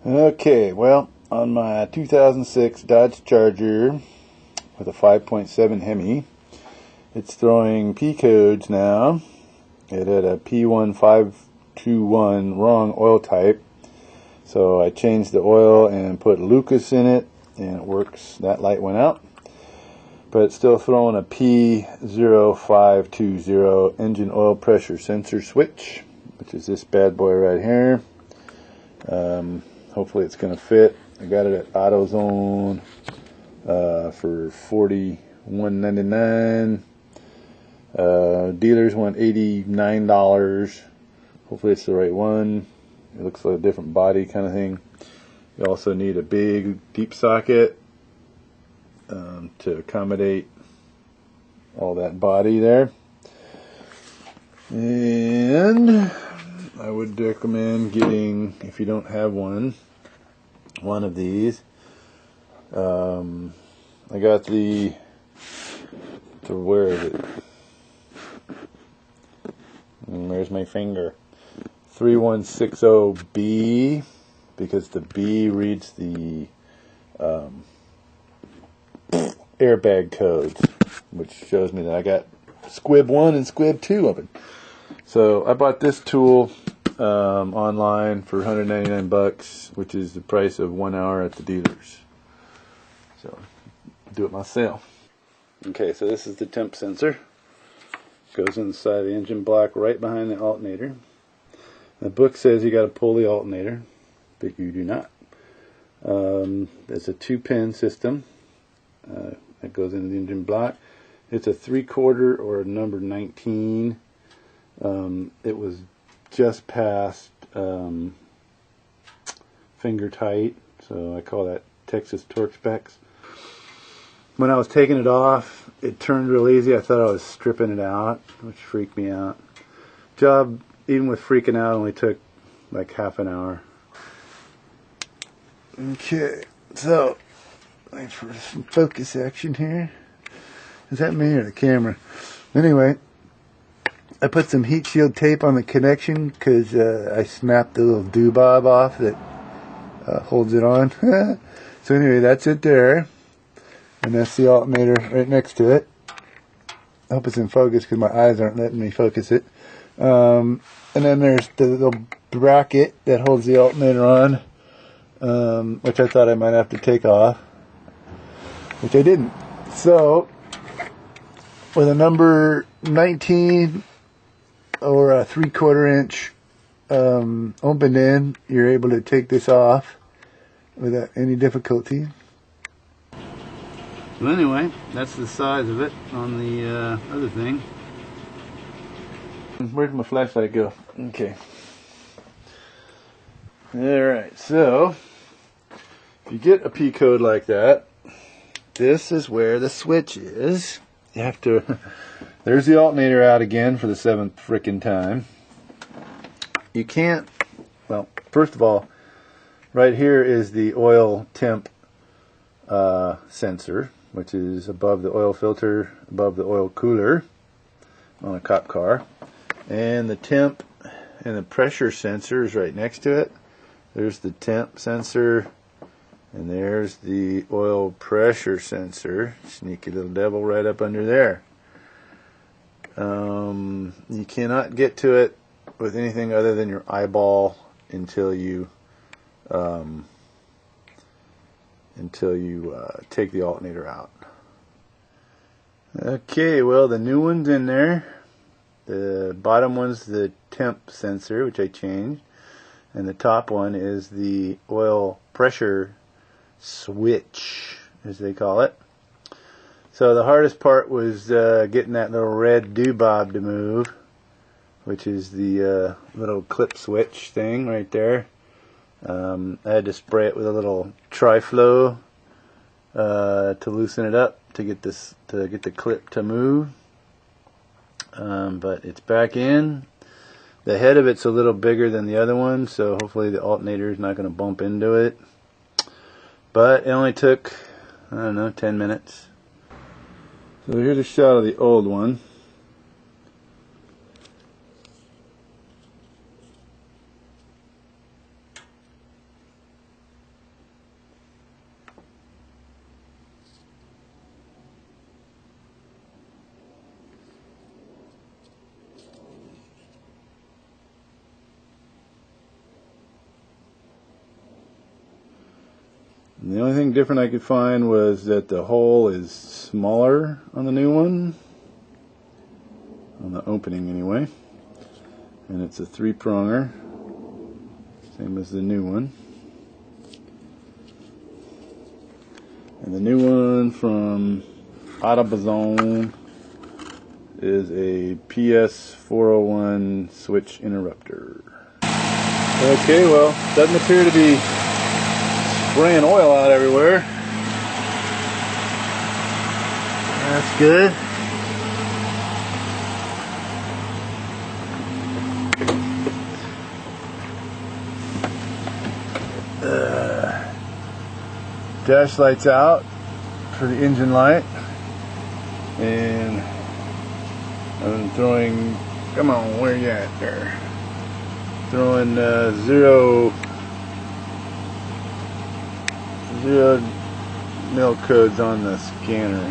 Okay, well, on my 2006 Dodge Charger with a 5.7 Hemi, it's throwing P codes now. It had a P1521 wrong oil type, so I changed the oil and put Lucas in it, and it works. That light went out, but it's still throwing a P0520 engine oil pressure sensor switch, which is this bad boy right here. Hopefully it's going to fit. I got it at AutoZone for $41.99. Dealers want $89. Hopefully it's the right one. It looks like a different body kind of thing. You also need a big deep socket to accommodate all that body there. And I would recommend getting, if you don't have one of these. I got where is it? Where's my finger? 3160B, because the B reads the airbag codes, which shows me that I got squib 1 and squib 2 of it. So I bought this tool online for $199, which is the price of 1 hour at the dealers. So do it myself. Okay, so this is the temp sensor. Goes inside the engine block right behind the alternator. The book says you got to pull the alternator, but you do not. It's a 2-pin system that goes into the engine block. It's a 3/4 or a number 19. It was just past finger tight, so I call that Texas torque specs. When I was taking it off, it turned real easy. I thought I was stripping it out, which freaked me out. Job, even with freaking out, only took like half an hour. Okay, so wait for some focus action here. Is that me or the camera? Anyway, I put some heat shield tape on the connection because I snapped the little doobob off that holds it on. So anyway, that's it there. And that's the alternator right next to it. I hope it's in focus because my eyes aren't letting me focus it. And then there's the little bracket that holds the alternator on, which I thought I might have to take off, which I didn't. So, with a number 19 or a 3/4 inch open end, you're able to take this off without any difficulty. Well, anyway, that's the size of it on the other thing. Where'd my flashlight go? Okay. Alright, so if you get a P code like that, this is where the switch is. You have to, there's the alternator out again for the 7th frickin' time. You can't, well, first of all, right here is the oil temp sensor, which is above the oil filter, above the oil cooler on a cop car. And the temp and the pressure sensor is right next to it. There's the temp sensor, and there's the oil pressure sensor. Sneaky little devil right up under there. You cannot get to it with anything other than your eyeball until you take the alternator out. Okay, well, the new one's in there. The bottom one's the temp sensor, which I changed, and the top one is the oil pressure switch, as they call it. So the hardest part was getting that little red doobob to move, which is the little clip switch thing right there. I had to spray it with a little Tri-Flow to loosen it up to get the clip to move. But it's back in. The head of it's a little bigger than the other one, so hopefully the alternator is not going to bump into it. But it only took, I don't know, 10 minutes. So here's a shot of the old one. And the only thing different I could find was that the hole is smaller on the new one, on the opening anyway, and it's a 3-pronger, same as the new one. And the new one from Autobazone is a PS401 switch interrupter. Okay, well, doesn't appear to be spraying oil out everywhere. That's good. Dash light's out for the engine light, and I'm throwing, come on, where you at there? Throwing 0 mil codes on the scanner.